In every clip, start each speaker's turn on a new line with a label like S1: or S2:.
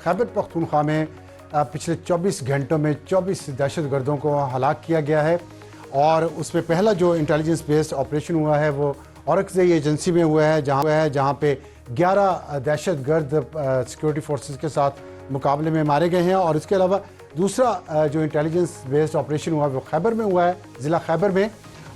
S1: खैबर पख्तूनख्वा में पिछले 24 घंटों में 24 दहशतगर्दों को हलाक किया गया है और उसमें पहला जो इंटेलिजेंस बेस्ड ऑपरेशन हुआ है वो औरकज़ई एजेंसी में हुआ है जहाँ पे 11 दहशतगर्द सिक्योरिटी फोर्सेस के साथ मुकाबले में मारे गए हैं। और इसके अलावा दूसरा जो इंटेलिजेंस बेस्ड ऑपरेशन हुआ वो खैबर में हुआ है, ज़िला खैबर में,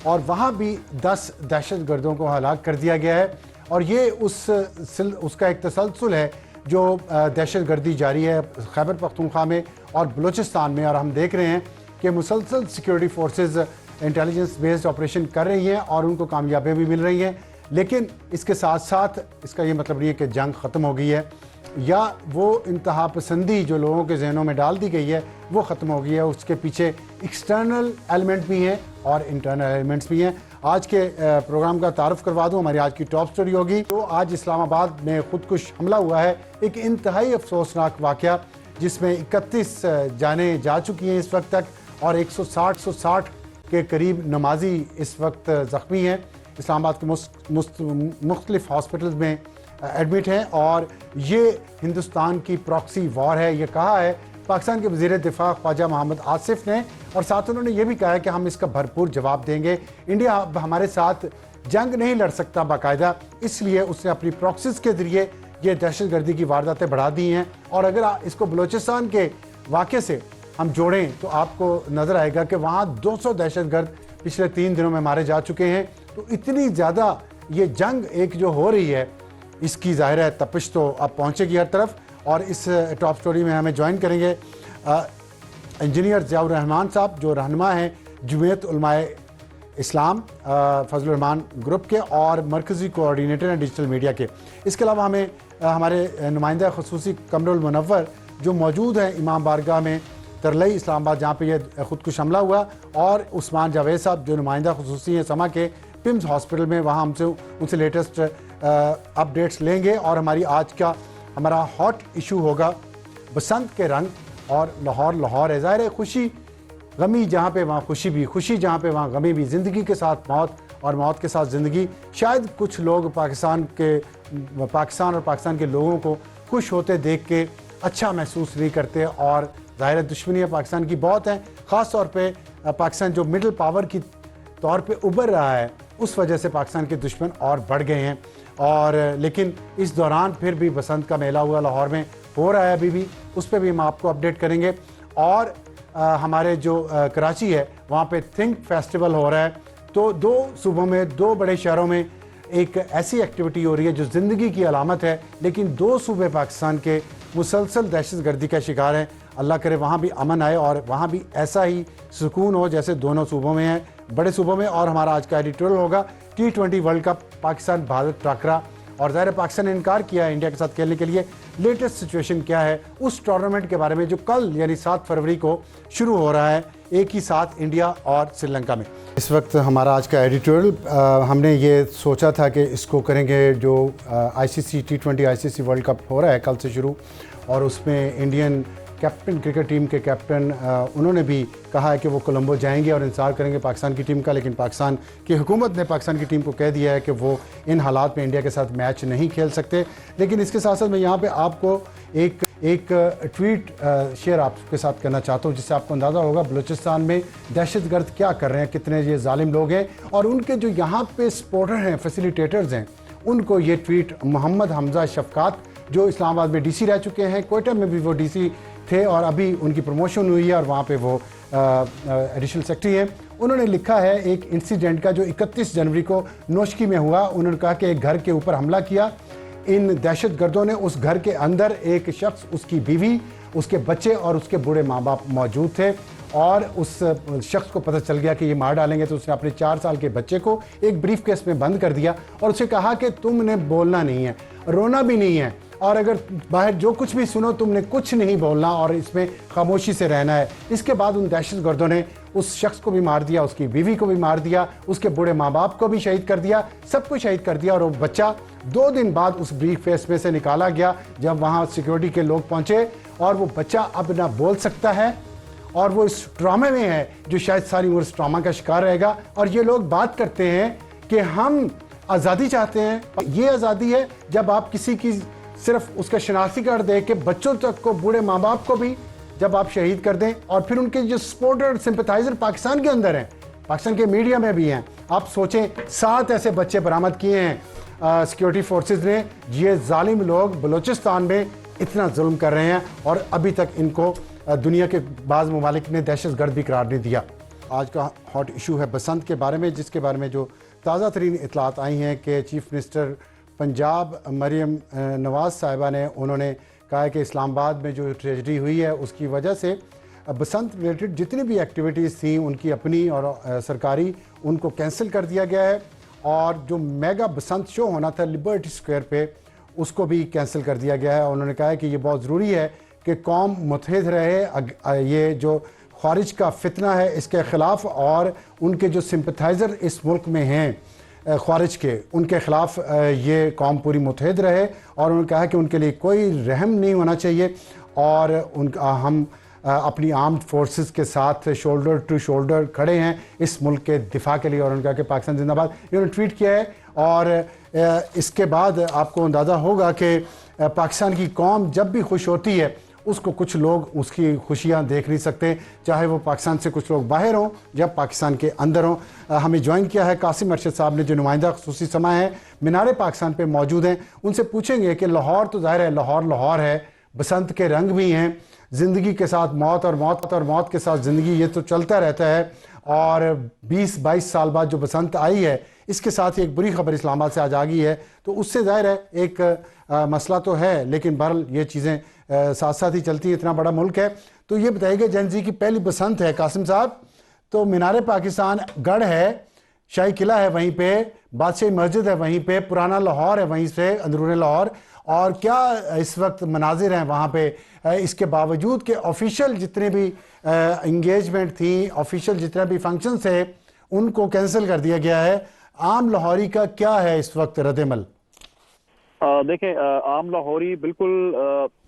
S1: और वहाँ भी 10 दहशतगर्दों को हलाक कर दिया गया है। और ये उसका एक तसलसल है जो दहशतगर्दी जारी है खैबर पख्तूनख्वा में और बलूचिस्तान में। और हम देख रहे हैं कि मुसलसल security forces intelligence based operation कर रही हैं और उनको कामयाबियाँ भी मिल रही हैं। लेकिन इसके साथ साथ इसका ये मतलब नहीं है कि जंग ख़त्म हो गई है या वो इंतहा पसंदी जो लोगों के जहनों में डाल दी गई है वो ख़त्म हो गई है। उसके पीछे एक्सटर्नल एलिमेंट भी हैं और इंटरनल एलिमेंट्स भी हैं। आज के प्रोग्राम का तारुफ करवा दूं, हमारी आज की टॉप स्टोरी होगी। तो आज इस्लामाबाद में खुदकुश हमला हुआ है, एक इंतहाई अफसोसनाक वाक़या जिसमें 31 जाने जा चुकी हैं इस वक्त तक और 160 के करीब नमाजी इस वक्त ज़ख्मी हैं, इस्लामाबाद के मुख्तलिफ हॉस्पिटल्स में एडमिट हैं। और ये हिंदुस्तान की प्रॉक्सी वॉर है, ये कहा है पाकिस्तान के वज़ीर दिफा ख्वाजा मोहम्मद आसिफ ने। और साथ उन्होंने ये भी कहा है कि हम इसका भरपूर जवाब देंगे। इंडिया अब हमारे साथ जंग नहीं लड़ सकता बाकायदा, इसलिए उसने अपनी प्रॉक्सीज के ज़रिए ये दहशतगर्दी की वारदातें बढ़ा दी हैं। और अगर इसको बलूचिस्तान के वाक़े से हम जोड़ें तो आपको नज़र आएगा कि वहाँ 200 दहशतगर्द पिछले 3 दिनों में मारे जा चुके हैं। तो इतनी ज़्यादा ये जंग एक जो हो रही है इसकी ज़ाहिर है तपिश तो अब पहुँचेगी हर तरफ। और इस टॉप स्टोरी में हमें ज्वाइन करेंगे इंजीनियर ज़ियाउर रहमान साहब जो रहनुमा हैं जमीयत उलमाए इस्लाम फजलुर रहमान ग्रुप के और मरकज़ी कोऑर्डिनेटर हैं डिजिटल मीडिया के। इसके अलावा हमें हमारे नुमाइंदा ख़ुसूसी कमरुल मुनव्वर जो मौजूद हैं इमाम बारगाह में तरलई इस्लामाबाद जहाँ पे ये खुदकुश हमला हुआ, और उस्मान जावेद साहब जो नुमाइंदा ख़ुसूसी हैं समा के पिम्स हॉस्पिटल में, वहाँ उनसे लेटेस्ट अपडेट्स लेंगे। और हमारी आज का हमारा हॉट इशू होगा बसंत के रंग और लाहौर है। ज़ाहिर है खुशी गमी जहाँ पे वहाँ खुशी भी, खुशी जहाँ पे वहाँ गमी भी, ज़िंदगी के साथ मौत और मौत के साथ ज़िंदगी। शायद कुछ लोग पाकिस्तान और पाकिस्तान के लोगों को खुश होते देख के अच्छा महसूस नहीं करते। और ज़ाहिर दुश्मनी पाकिस्तान की बहुत है, ख़ास तौर पे पाकिस्तान जो मिडल पावर की तौर पे उभर रहा है उस वजह से पाकिस्तान के दुश्मन और बढ़ गए हैं। और लेकिन इस दौरान फिर भी बसंत का मेला हुआ लाहौर में, हो रहा है अभी भी, उस पर भी हम आपको अपडेट करेंगे। और हमारे जो कराची है वहाँ पे थिंक फेस्टिवल हो रहा है। तो 2 सूबों में, 2 बड़े शहरों में एक ऐसी एक्टिविटी हो रही है जो ज़िंदगी की अलामत है, लेकिन 2 सूबे पाकिस्तान के मुसलसल दहशतगर्दी का शिकार हैं। अल्लाह करे वहाँ भी अमन आए और वहाँ भी ऐसा ही सुकून हो जैसे दोनों सूबों में है, बड़े सूबों में। और हमारा आज का एडिटोरियल होगा T20 world cup Pakistan Bharat टाकरा। और ज़ाहिर पाकिस्तान ने इनकार किया है इंडिया के साथ खेलने के लिए। लेटेस्ट सिचुएशन क्या है उस टूर्नामेंट के बारे में जो कल यानी 7 फरवरी को शुरू हो रहा है एक ही साथ इंडिया और श्रीलंका में। इस वक्त हमारा आज का एडिटोरियल हमने ये सोचा था कि इसको करेंगे जो ICC T20 ICC world cup हो रहा है कल से शुरू, और उसमें इंडियन कैप्टन क्रिकेट टीम के कैप्टन उन्होंने भी कहा है कि वो कोलंबो जाएंगे और इंतज़ार करेंगे पाकिस्तान की टीम का। लेकिन पाकिस्तान की हुकूमत ने पाकिस्तान की टीम को कह दिया है कि वो इन हालात में इंडिया के साथ मैच नहीं खेल सकते। लेकिन इसके साथ साथ मैं यहाँ पे आपको एक ट्वीट शेयर आपके साथ करना चाहता हूँ जिससे आपको अंदाज़ा होगा बलूचिस्तान में दहशतगर्द क्या कर रहे हैं, कितने ये जालिम लोग हैं। और उनके जो यहाँ पे सपोर्टर हैं, फैसिलिटेटर्स हैं, उनको ये ट्वीट मोहम्मद हमजा शफकात जो इस्लामाबाद में DC रह चुके हैं, कोयटा में भी वो DC थे और अभी उनकी प्रमोशन हुई है और वहाँ पे वो एडिशनल सेक्रेटरी हैं, उन्होंने लिखा है एक इंसिडेंट का जो 31 जनवरी को नोशकी में हुआ। उन्होंने कहा कि एक घर के ऊपर हमला किया इन दहशतगर्दों ने। उस घर के अंदर एक शख्स, उसकी बीवी, उसके बच्चे और उसके बूढ़े माँ बाप मौजूद थे। और उस शख्स को पता चल गया कि ये मार डालेंगे, तो उसने अपने 4 साल के बच्चे को एक ब्रीफ केस में बंद कर दिया और उसे कहा कि तुमने बोलना नहीं है, रोना भी नहीं है, और अगर बाहर जो कुछ भी सुनो तुमने कुछ नहीं बोलना और इसमें खामोशी से रहना है। इसके बाद उन दहशतगर्दों ने उस शख्स को भी मार दिया, उसकी बीवी को भी मार दिया, उसके बूढ़े माँ बाप को भी शहीद कर दिया, सबको शहीद कर दिया। और वो बच्चा 2 दिन बाद उस ब्रीफ केस में से निकाला गया जब वहाँ सिक्योरिटी के लोग पहुँचे। और वो बच्चा अब ना बोल सकता है और वो इस ट्रॉमा में है जो शायद सारी उम्र इस ट्रॉमा का शिकार रहेगा। और ये लोग बात करते हैं कि हम आज़ादी चाहते हैं। ये आज़ादी है जब आप किसी की सिर्फ उसका शनाख्ती कार्ड दे के बच्चों तक को, बूढ़े माँ बाप को भी जब आप शहीद कर दें, और फिर उनके जो सपोर्टर सिंपथाइजर पाकिस्तान के अंदर हैं, पाकिस्तान के मीडिया में भी हैं, आप सोचें 7 ऐसे बच्चे बरामद किए हैं सिक्योरिटी फोर्सेस ने। ये जालिम लोग बलूचिस्तान में इतना जुल्म कर रहे हैं और अभी तक इनको दुनिया के बाज़ ममालिक ने दहशतगर्द भी करार नहीं दिया। आज का हॉट इशू है बसंत के बारे में, जिसके बारे में जो ताज़ा तरीन इतलात आई हैं कि चीफ मिनिस्टर पंजाब मरियम नवाज़ साहिबा ने, उन्होंने कहा है कि इस्लामाबाद में जो ट्रेजडी हुई है उसकी वजह से बसंत रिलेटेड जितनी भी एक्टिविटीज़ थी उनकी अपनी और सरकारी, उनको कैंसिल कर दिया गया है। और जो मेगा बसंत शो होना था लिबर्टी स्क्वायर पे, उसको भी कैंसिल कर दिया गया है। उन्होंने कहा है कि ये बहुत ज़रूरी है कि कौम मुत्तहिद रहे, ये जो ख़ारिज का फितना है इसके ख़िलाफ़, और उनके जो सिंपथाइज़र इस मुल्क में हैं ख़ारिज के, उनके ख़िलाफ़ ये कौम पूरी मुत्तहिद रहे। और उन्होंने कहा कि उनके लिए कोई रहम नहीं होना चाहिए और हम अपनी आर्म्ड फोर्सेस के साथ शोल्डर टू शोल्डर खड़े हैं इस मुल्क के दिफा के लिए। और उन्होंने कहा कि पाकिस्तान जिंदाबाद, इन्होंने ट्वीट किया है। और इसके बाद आपको अंदाज़ा होगा कि पाकिस्तान की कौम जब भी खुश होती है उसको कुछ लोग उसकी खुशियां देख नहीं सकते, चाहे वो पाकिस्तान से कुछ लोग बाहर हों या पाकिस्तान के अंदर हों। हमें ज्वाइन किया है कासिम अरशद साहब ने, जो नुमाइंदा खुसूसी समा है मीनार पाकिस्तान पे मौजूद हैं। उनसे पूछेंगे कि लाहौर तो ज़ाहिर है लाहौर लाहौर है, बसंत के रंग भी हैं, ज़िंदगी के साथ मौत और मौत के साथ ज़िंदगी, ये तो चलता रहता है। और 20-22 साल बाद जो बसंत आई है, इसके साथ ही एक बुरी खबर इस्लामाबाद से आज आ गई है, तो उससे ज़ाहिर है एक मसला तो है, लेकिन बहरहाल ये चीज़ें साथ साथ ही चलती है, इतना बड़ा मुल्क है। तो ये बताइएगा, जनजी की पहली बसंत है कासिम साहब, तो मीनार पाकिस्तान गढ़ है, शाही किला है वहीं पे, बादशाही मस्जिद है वहीं पे, पुराना लाहौर है वहीं से, अंदरूनी लाहौर, और क्या इस वक्त मनाजिर हैं वहाँ पे, इसके बावजूद कि ऑफिशियल जितने भी इंगेजमेंट थी, ऑफिशियल जितने भी फंक्शन थे, उनको कैंसिल कर दिया गया है। आम लाहौरी का क्या है इस वक्त रद्द-ए-अमल?
S2: देखें, आम लाहौरी बिल्कुल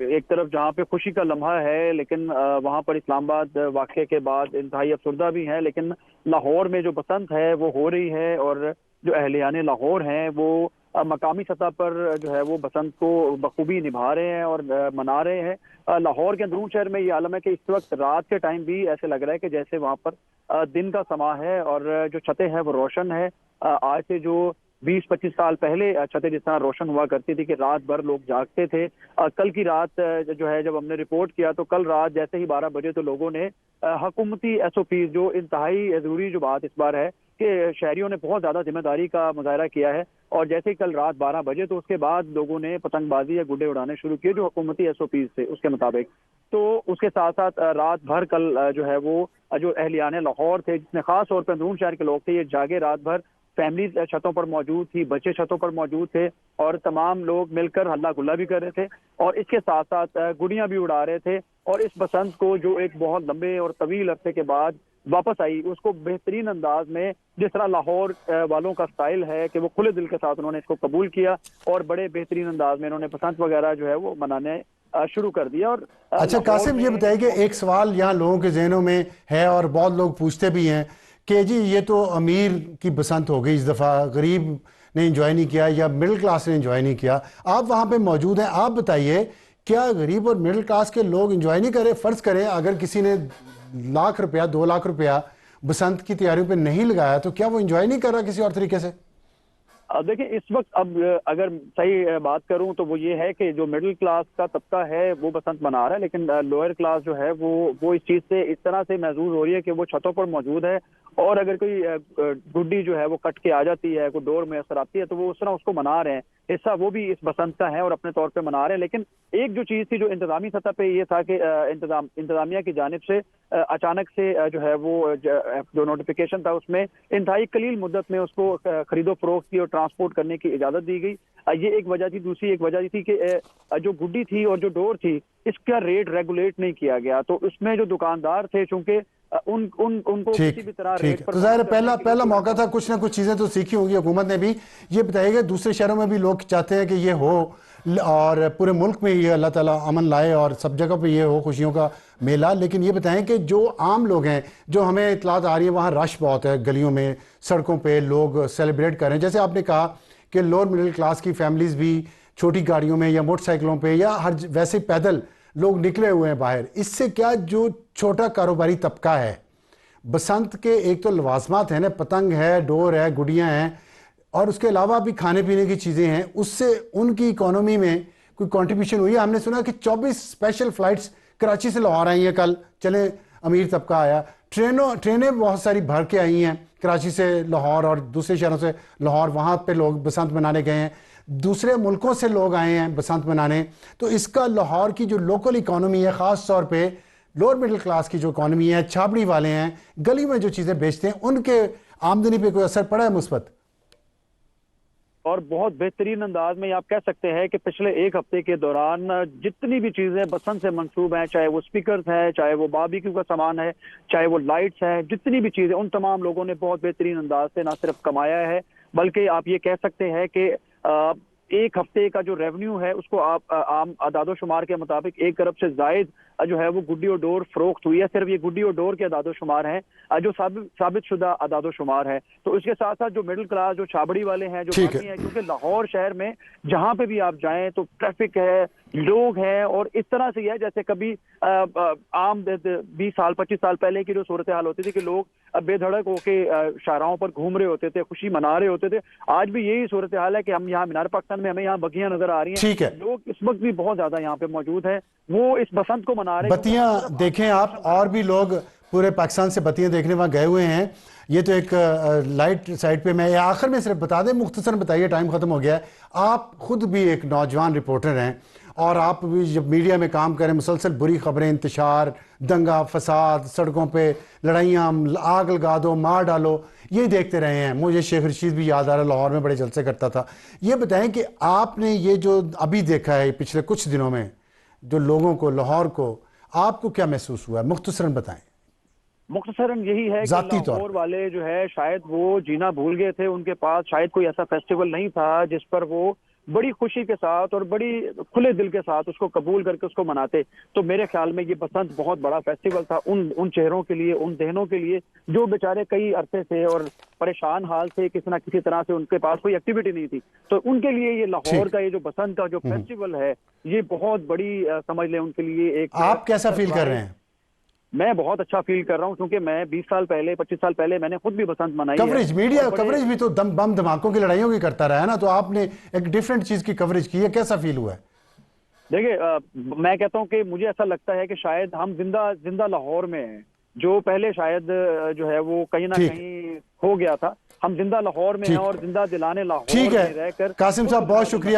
S2: एक तरफ जहाँ पे खुशी का लम्हा है, लेकिन वहाँ पर इस्लामाबाद वाक़े के बाद इंतहाई अफसरदा भी है। लेकिन लाहौर में जो बसंत है वो हो रही है, और जो अहलियाने लाहौर हैं वो मकामी सतह पर जो है वो बसंत को बखूबी निभा रहे हैं और मना रहे हैं। लाहौर के अंदरून शहर में ये आलम है कि इस वक्त रात के टाइम भी ऐसे लग रहा है कि जैसे वहाँ पर दिन का समा है, और जो छतें हैं वो रोशन है। आज से जो 20-25 साल पहले छतें जिस तरह रोशन हुआ करती थी कि रात भर लोग जागते थे, कल की रात जो है जब हमने रिपोर्ट किया तो कल रात जैसे ही 12 बजे तो लोगों ने हुकूमती SOPs, जो इंतहाई ज़रूरी जो बात इस बार है कि शहरियों ने बहुत ज़्यादा जिम्मेदारी का मुजाहरा किया है, और जैसे ही कल रात 12 बजे तो उसके बाद लोगों ने पतंगबाजी या गुड्डे उड़ाने शुरू किए जो हुकूमती SOPs थे उसके मुताबिक। तो उसके साथ साथ रात भर कल जो है वो जो अहलियाने लाहौर थे, जिसमें खास तौर पर अंदरून शहर के लोग थे, ये जागे रात भर। फैमिली छतों पर मौजूद थी, बच्चे छतों पर मौजूद थे, और तमाम लोग मिलकर हल्ला गुल्ला भी कर रहे थे, और इसके साथ साथ गुड़ियां भी उड़ा रहे थे। और इस बसंत को जो एक बहुत लंबे और तवील अरसे के बाद वापस आई, उसको बेहतरीन अंदाज में, जिस तरह लाहौर वालों का स्टाइल है कि वो खुले दिल के साथ उन्होंने इसको कबूल किया, और बड़े बेहतरीन अंदाज में उन्होंने बसंत वगैरह जो है वो मनाने शुरू कर दिया। और
S1: अच्छा कासिम, ये बताइए कि एक सवाल यहाँ लोगों के जहनों में है और बहुत लोग पूछते भी हैं कि जी ये तो अमीर की बसंत हो गई इस दफ़ा, गरीब ने एंजॉय नहीं किया या मिडिल क्लास ने एंजॉय नहीं किया। आप वहाँ पे मौजूद हैं, आप बताइए क्या गरीब और मिडिल क्लास के लोग एंजॉय नहीं करे? फ़र्ज़ करें अगर किसी ने लाख रुपया 2 लाख रुपया बसंत की तैयारियों पे नहीं लगाया, तो क्या वो एंजॉय नहीं कर रहा किसी और तरीके से?
S2: देखिए, इस वक्त अब अगर सही बात करूं तो वो ये है कि जो मिडिल क्लास का तबका है वो बसंत मना रहा है, लेकिन लोअर क्लास जो है वो इस चीज़ से इस तरह से महसूस हो रही है कि वो छतों पर मौजूद है, और अगर कोई गुड्डी जो है वो कट के आ जाती है, कोई डोर में असर आती है, तो वो उस तरह उसको मना रहे हैं। हिस्सा वो भी इस बसंत का है और अपने तौर पे मना रहे हैं। लेकिन एक जो चीज़ थी जो इंतजामी सतह पे ये था कि इंतजामिया की जानिब से अचानक से जो है वो जो नोटिफिकेशन था उसमें इंतहाई कलील मुद्दत में उसको खरीदो फरोख्त की और ट्रांसपोर्ट करने की इजाज़त दी गई। ये एक वजह थी। दूसरी एक वजह थी कि जो गुड्डी थी और जो डोर थी इसका रेट रेगुलेट नहीं किया गया, तो उसमें जो दुकानदार थे चूंकि उनको किसी भी तरह रेट पर,
S1: तो ज़ाहिर पहला मौका था, कुछ ना कुछ चीज़ें तो सीखी होंगी हुकूमत ने भी। ये बताइएगा दूसरे शहरों में भी लोग चाहते हैं कि ये हो और पूरे मुल्क में ये अल्लाह ताला अमन लाए और सब जगह पे ये हो खुशियों का मेला, लेकिन ये बताएं कि जो आम लोग हैं, जो हमें इतलात आ रही है वहाँ रश बहुत है, गलियों में सड़कों पर लोग सेलिब्रेट कर रहे हैं, जैसे आपने कहा कि लोअर मिडिल क्लास की फैमिलीज़ भी छोटी गाड़ियों में या मोटरसाइकिलों पे या हर वैसे पैदल लोग निकले हुए हैं बाहर। इससे क्या जो छोटा कारोबारी तबका है, बसंत के एक तो लवाजमात है ना, पतंग है, डोर है, गुड़ियाँ हैं और उसके अलावा भी खाने पीने की चीज़ें हैं, उससे उनकी इकोनॉमी में कोई कंट्रीब्यूशन हुई है? हमने सुना कि 24 स्पेशल फ्लाइट्स कराची से लाहौर आई हैं कल, चले अमीर तबका आया, ट्रेनें बहुत सारी भर के आई हैं कराची से लाहौर और दूसरे शहरों से लाहौर, वहाँ पे लोग बसंत मनाने गए हैं, दूसरे मुल्कों से लोग आए हैं बसंत मनाने। तो इसका लाहौर की जो लोकल इकोनॉमी है, ख़ास तौर पे लोअर मिडिल क्लास की जो इकोनॉमी है, छाबड़ी वाले हैं, गली में जो चीज़ें बेचते हैं, उनके आमदनी पे कोई असर पड़ा है मुस्बत?
S2: और बहुत बेहतरीन अंदाज में आप कह सकते हैं कि पिछले एक हफ्ते के दौरान जितनी भी चीजें बसंत से मंसूब हैं, चाहे वो स्पीकर्स हैं, चाहे वो बारबेक्यू का सामान है, चाहे वो लाइट्स हैं, जितनी भी चीजें, उन तमाम लोगों ने बहुत बेहतरीन अंदाज से ना सिर्फ कमाया है, बल्कि आप ये कह सकते हैं कि एक हफ्ते का जो रेवेन्यू है उसको आप आम अदादो शुमार के मुताबिक 1 अरब से जायद जो है वो गुड्डी और डोर फरोख्त हुई है। सिर्फ ये गुड्डी और डोर के अदादो शुमार हैं जो साबित शुदा अदादो शुमार है। तो इसके साथ साथ जो मिडिल क्लास, जो छाबड़ी वाले हैं, जो बाकी हैं, क्योंकि लाहौर शहर में जहां पे भी आप जाएं तो ट्रैफिक है, लोग हैं, और इस तरह से है जैसे कभी आम 20 साल 25 साल पहले की जो सूरत हाल होती थी कि लोग बेधड़क होके शाहराहों पर घूम रहे होते थे, खुशी मना रहे होते थे। आज भी यही सूरत हाल है कि हम यहाँ मीनार पाकिस्तान में हमें यहाँ बगियां नजर आ रही हैं,
S1: ठीक है,
S2: लोग इस वक्त भी बहुत ज्यादा यहाँ पे मौजूद है, वो इस बसंत को मना रहे हैं।
S1: बत्तियां देखें आप, और भी लोग पूरे पाकिस्तान से बत्तियां देखने वहां गए हुए हैं। ये तो एक लाइट साइड पे, मैं आखिर में सिर्फ बता दें, मुख्तसर बताइए, टाइम खत्म हो गया है। आप खुद भी एक नौजवान रिपोर्टर हैं और आप भी जब मीडिया में काम करें, मुसलसल बुरी खबरें, इंतशार, दंगा फसाद, सड़कों पे लड़ाइयाँ, आग लगा दो, मार डालो, ये देखते रहे हैं। मुझे शेख रशीद भी याद आ रहा है, लाहौर में बड़े जलसे करता था। ये बताएं कि आपने ये जो अभी देखा है पिछले कुछ दिनों में, जो लोगों को, लाहौर को, आपको क्या महसूस हुआ है? मुख्तसरन बताएं।
S2: मुख्तसरन यही है कि लाहौर वाले जो है शायद वो जीना भूल गए थे, उनके पास शायद कोई ऐसा फेस्टिवल नहीं था जिस पर वो बड़ी खुशी के साथ और बड़ी खुले दिल के साथ उसको कबूल करके उसको मनाते। तो मेरे ख्याल में ये बसंत बहुत बड़ा फेस्टिवल था उन चेहरों के लिए, उन जहनों के लिए जो बेचारे कई अरसे से और परेशान हाल से किसी ना किसी तरह से उनके पास कोई एक्टिविटी नहीं थी। तो उनके लिए ये लाहौर का ये जो बसंत का जो फेस्टिवल है, ये बहुत बड़ी समझ लें उनके लिए एक।
S1: आप कैसा फील कर रहे हैं?
S2: मैं बहुत अच्छा फील कर रहा हूं, क्योंकि मैं 20 साल पहले 25 साल पहले मैंने खुद भी बसंत मनाई
S1: कवरेज, मीडिया कवरेज भी तो बम धमाकों की लड़ाइयों की करता रहा है ना, तो आपने एक डिफरेंट चीज की कवरेज की है, कैसा फील हुआ है?
S2: देखिए, मैं कहता हूं कि मुझे ऐसा लगता है कि शायद हम जिंदा लाहौर में हैं, जो पहले शायद जो है वो कहीं ना कहीं हो गया था। हम जिंदा लाहौर में हैं और जिंदा दिलाने लाहौर में रहकर।
S1: कासिम साहब बहुत शुक्रिया।